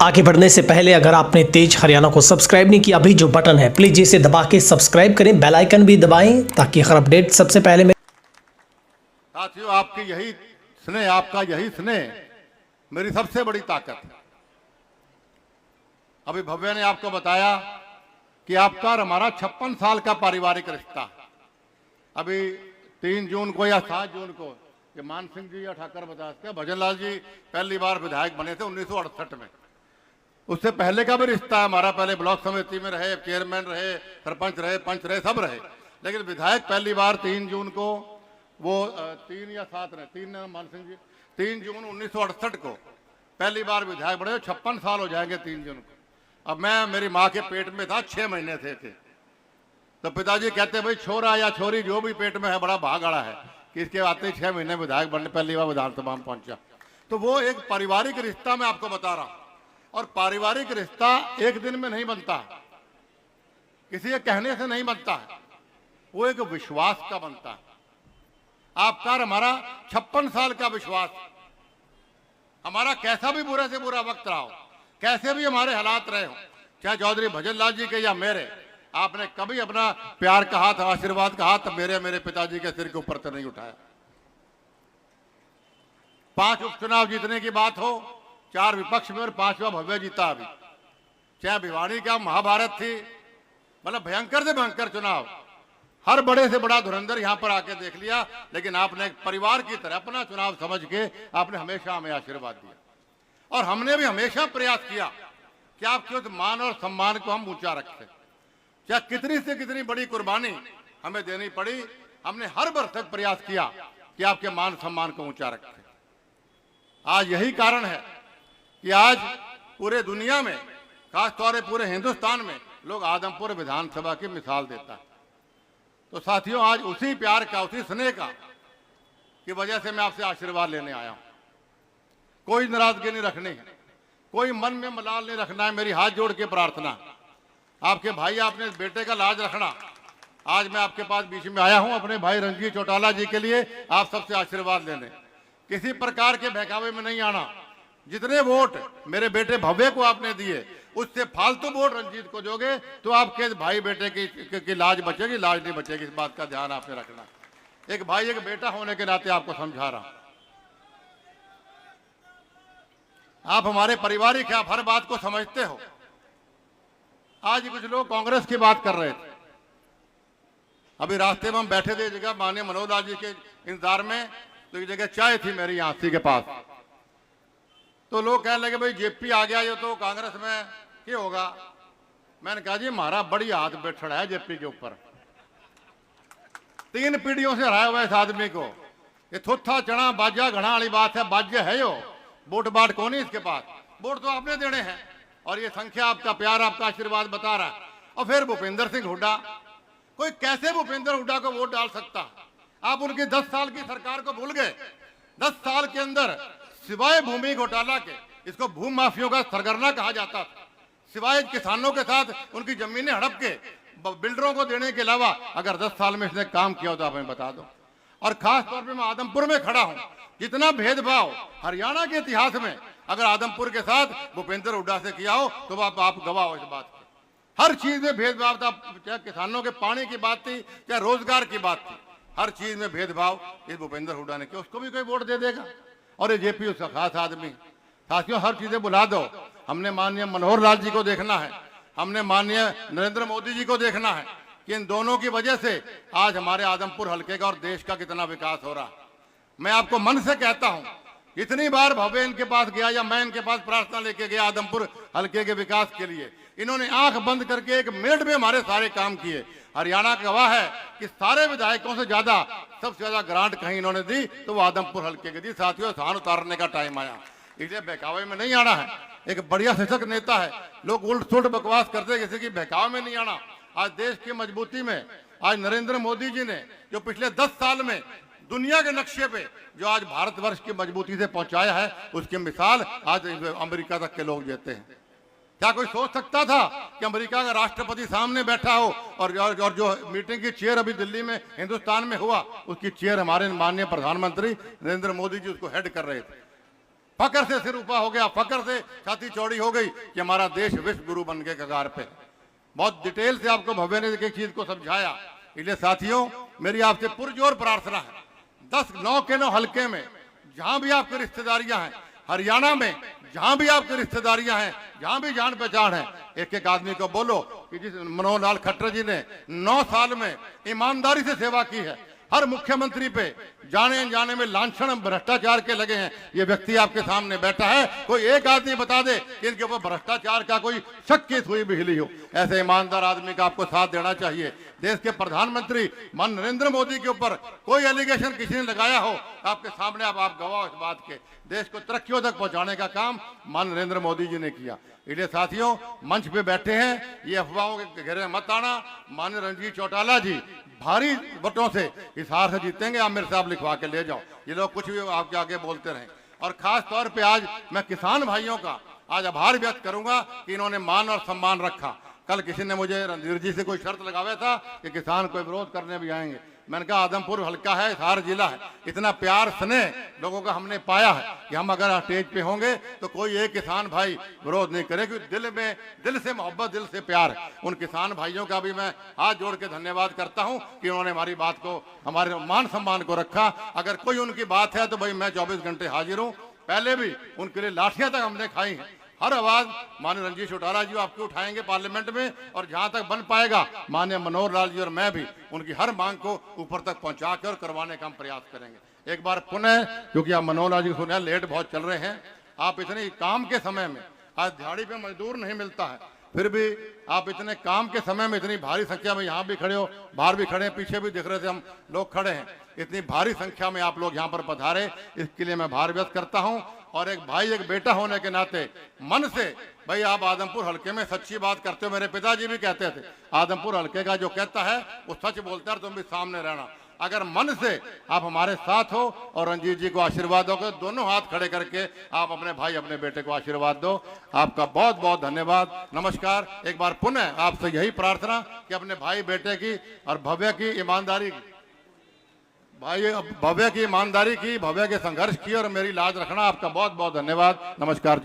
आगे बढ़ने से पहले अगर आपने तेज हरियाणा को सब्सक्राइब नहीं किया, अभी जो बटन है प्लीज इसे दबा के सब्सक्राइब करें, बेल आइकन भी दबाएं ताकि हर अपडेट सबसे पहले साथियों, आपकी यही स्नेह, आपका यही स्नेह मेरी सबसे बड़ी ताकत है। अभी भव्य ने आपको बताया कि आपका और हमारा 56 साल का पारिवारिक रिश्ता। अभी 3 जून को या 7 जून को ये मान सिंह जी या ठाकर बता सकते, भजन लाल जी पहली बार विधायक बने थे 1968 में। उससे पहले का भी रिश्ता है हमारा, पहले ब्लॉक समिति में रहे, चेयरमैन रहे, सरपंच रहे, पंच रहे, सब रहे, लेकिन विधायक पहली बार 3 जून को, वो 3 या 7 रहे, 3 मान सिंह जी 3 जून 1968 को पहली बार विधायक बने। 56 साल हो जाएंगे 3 जून को। अब मैं मेरी माँ के पेट में था, 6 महीने थे तो पिताजी कहते भाई छोरा या छोरी जो भी पेट में है बड़ा भाग आड़ा है कि इसके आते ही 6 महीने विधायक बनने पहली बार विधानसभा में पहुंचा। तो वो एक पारिवारिक रिश्ता मैं आपको बता रहा हूं। और पारिवारिक रिश्ता एक दिन में नहीं बनता, किसी के कहने से नहीं बनता है, वो एक विश्वास का बनता है। आपका और हमारा 56 साल का विश्वास, हमारा कैसा भी बुरे से बुरा वक्त रहा हो, कैसे भी हमारे हालात रहे हो, चाहे चौधरी भजन लाल जी के या मेरे, आपने कभी अपना प्यार का हाथ, आशीर्वाद का हाथ मेरे पिताजी के सिर के ऊपर से नहीं उठाया। 5 उपचुनाव जीतने की बात हो, 4 विपक्ष में और 5वां भव्य जीता। अभी चाहे भिवाड़ी का महाभारत थी, मतलब भयंकर से भयंकर चुनाव, हर बड़े से बड़ा धुरंधर यहां पर आके देख लिया, लेकिन आपने एक परिवार की तरह अपना चुनाव समझ के आपने हमेशा हमें आशीर्वाद दिया। और हमने भी हमेशा प्रयास किया कि आपके उस मान और सम्मान को हम ऊंचा रखें, चाहे कितनी से कितनी बड़ी कुर्बानी हमें देनी पड़ी, हमने हर भरसक प्रयास किया कि आपके मान सम्मान को ऊंचा रखें। आज यही कारण है कि आज पूरे दुनिया में, खासतौर पर पूरे हिंदुस्तान में लोग आदमपुर विधानसभा की मिसाल देता है। तो साथियों, आज उसी प्यार का, उसी स्नेह का की वजह से मैं आपसे आशीर्वाद लेने आया हूं। कोई नाराजगी नहीं रखनी है, कोई मन में मलाल नहीं रखना है। मेरी हाथ जोड़ के प्रार्थना, आपके भाई, आपने बेटे का लाज रखना। आज मैं आपके पास बीच में आया हूं अपने भाई रंजीत चौटाला जी के लिए आप सबसे आशीर्वाद लेने। किसी प्रकार के बहकावे में नहीं आना। जितने वोट मेरे बेटे भव्य को आपने दिए, उससे फालतू वोट रंजीत को दोगे तो आपके भाई बेटे की लाज बचेगी, लाज नहीं बचेगी। इस बात का ध्यान आपने रखना। एक भाई एक बेटा होने के नाते आपको समझा रहा हूं। आप हमारे पारिवारिक हैं, आप हर बात को समझते हो। आज कुछ लोग कांग्रेस की बात कर रहे थे, अभी रास्ते में हम बैठे थे जगह माननीय मनोहर लाल जी के इंतजार में, तो एक जगह चाय थी मेरी यहाँ के पास, तो लोग कहने लगे भाई जेपी आ गया, ये तो कांग्रेस में क्या होगा। मैंने कहा जी हमारा बड़ी हाथ बैठा है जेपी के ऊपर, 3 पीढ़ियों से हराया हुआ इस आदमी को। ये थोथा चढ़ा बाजा घड़ा वाली बात है, बाज्य है यो, वोट बाट कौन है इसके पास, वोट तो आपने देने हैं। और ये संख्या आपका प्यार, आपका आशीर्वाद बता रहा है। और फिर भूपेंद्र सिंह हुड्डा, कोई कैसे भूपेंद्र हुड्डा को वोट डाल सकता। आप उनकी 10 साल की सरकार को भूल गए। 10 साल के अंदर सिवाय भूमि घोटाला के, इसको भूमि माफियों का सरगना कहा जाता था, सिवाय किसानों के साथ उनकी जमीनें हड़प के बिल्डरों को देने के अलावा अगर 10 साल में इसने काम किया हो तो आप हमें बता दो। और खास तौर पे मैं आदमपुर में खड़ा हूं, जितना भेदभाव हरियाणा के इतिहास में अगर आदमपुर के साथ भूपेंद्र हुड्डा से किया हो तो आप गवाह हो इस बात के। हर चीज में भेदभाव था, चाहे किसानों के पानी की बात थी, चाहे रोजगार की बात थी, हर चीज में भेदभाव इस भूपेंद्र हुड्डा ने किया। उसको भी कोई वोट दे देगा। और ये जेपी उसका खास आदमी। साथियों, हर चीजें बुला दो। हमने माननीय मनोहर लाल जी को देखना है, हमने माननीय नरेंद्र मोदी जी को देखना है कि इन दोनों की वजह से आज हमारे आदमपुर हल्के का और देश का कितना विकास हो रहा है। मैं आपको मन से कहता हूं, इतनी बार भव्य इनके पास गया या मैं इनके पास प्रार्थना लेके गया आदमपुर हल्के के विकास के लिए, इन्होंने आंख बंद करके 1 मिनट में हमारे सारे काम किए। हरियाणा का गवाह है कि सारे विधायकों से ज्यादा, सबसे ज्यादा ग्रांट कहीं इन्होंने दी तो वो आदमपुर हल्के की दी। साथियों, स्थान उतारने का टाइम आया, इसलिए बहकावे में नहीं आना है। एक बढ़िया सशक्त नेता है, लोग उल्ट सुल्ट बकवास करते, किसी की बहकावे में नहीं आना। आज देश की मजबूती में, आज नरेंद्र मोदी जी ने जो पिछले 10 साल में दुनिया के नक्शे पे जो आज भारतवर्ष की मजबूती से पहुंचाया है, उसकी मिसाल आज अमेरिका तक के लोग देते हैं। क्या कोई सोच सकता था कि अमेरिका का राष्ट्रपति सामने बैठा हो और जो मीटिंग की चेयर अभी दिल्ली में हिंदुस्तान में हुआ, उसकी चेयर हमारे माननीय प्रधानमंत्री नरेंद्र मोदी जी उसको हेड कर रहे थे। फकर से सिर ऊपर हो गया, फकर से छाती चौड़ी हो गई कि हमारा देश विश्व गुरु बन के कगार पे। बहुत डिटेल से आपको भव्य ने एक चीज को समझाया। इसलिए साथियों, मेरी आपसे पुरजोर प्रार्थना है, 9 के 9 हल्के में जहां भी आपकी रिश्तेदारियां हैं, हरियाणा में जहां भी आपकी रिश्तेदारियां हैं, जहां भी जान पहचान है, एक एक आदमी को बोलो कि जिस मनोहर लाल खट्टर जी ने 9 साल में ईमानदारी से सेवा की है, हर मुख्यमंत्री पे जाने अनजाने में लांछन भ्रष्टाचार के लगे हैं, ये व्यक्ति आपके सामने बैठा है, कोई एक आदमी बता दे कि इनके ऊपर भ्रष्टाचार का कोई शक की सुई भी हिली हो। ऐसे ईमानदार आदमी का आपको साथ देना चाहिए। देश के प्रधानमंत्री मान नरेंद्र मोदी के ऊपर कोई एलिगेशन किसी ने लगाया हो, आपके सामने आप गवाह इस बात के, देश को तरक्कियों तक पहुंचाने का काम मान नरेंद्र मोदी जी ने किया। इसलिए साथियों, मंच पे बैठे हैं, ये अफवाहों के घेरे में मत आना। माननीय रणजीत चौटाला जी भारी वोटों से इस हार से जीतेंगे, आप मेरे साहब लिखवा के ले जाओ। ये लोग कुछ भी आपके आगे बोलते रहें। और खास तौर पे आज मैं किसान भाइयों का आज आभार व्यक्त करूंगा कि इन्होंने मान और सम्मान रखा। कल किसी ने मुझे रणधीर जी से कोई शर्त लगाया था कि किसान कोई विरोध करने भी आएंगे। मैंने कहा आदमपुर हल्का है, हिसार जिला है, इतना प्यार स्नेह लोगों का हमने पाया है कि हम अगर स्टेज पे होंगे तो कोई एक किसान भाई विरोध नहीं करे, क्योंकि दिल से मोहब्बत, दिल से प्यार है। उन किसान भाइयों का भी मैं हाथ जोड़ के धन्यवाद करता हूं कि उन्होंने हमारी बात को, हमारे मान सम्मान को रखा। अगर कोई उनकी बात है तो भाई मैं 24 घंटे हाजिर हूँ। पहले भी उनके लिए लाठियां तक हमने खाई हैं। हर आवाज माननीय रणजीत चौटाला जी आपके उठाएंगे पार्लियामेंट में, और जहां तक बन पाएगा माननीय मनोहर लाल जी और मैं भी उनकी हर मांग को ऊपर तक पहुंचा कर करवाने का हम प्रयास करेंगे। एक बार पुनः, क्योंकि आप मनोहर लाल जी सुने लेट बहुत चल रहे हैं, आप इतने काम के समय में, आज दिहाड़ी पे मजदूर नहीं मिलता है, फिर भी आप इतने काम के समय में इतनी भारी संख्या में यहाँ भी खड़े हो, बाहर भी खड़े हैं, पीछे भी दिख रहे थे हम लोग खड़े हैं, इतनी भारी संख्या में आप लोग यहाँ पर पधारे, इसके लिए मैं आभार व्यक्त करता हूँ। और एक भाई एक बेटा होने के नाते मन से भाई आप आदमपुर हल्के में सच्ची बात करते हो। मेरे पिताजी भी कहते थे आदमपुर हल्के का जो कहता है वो सच बोलता है, तुम भी सामने रहना। अगर मन से आप हमारे साथ हो और रणजीत जी को आशीर्वाद दोगे, दोनों हाथ खड़े करके आप अपने भाई अपने बेटे को आशीर्वाद दो। आपका बहुत बहुत धन्यवाद, नमस्कार। एक बार पुनः आपसे यही प्रार्थना कि अपने भाई बेटे की और भव्य की ईमानदारी भव्य की संघर्ष की और मेरी लाज रखना। आपका बहुत बहुत धन्यवाद, नमस्कार।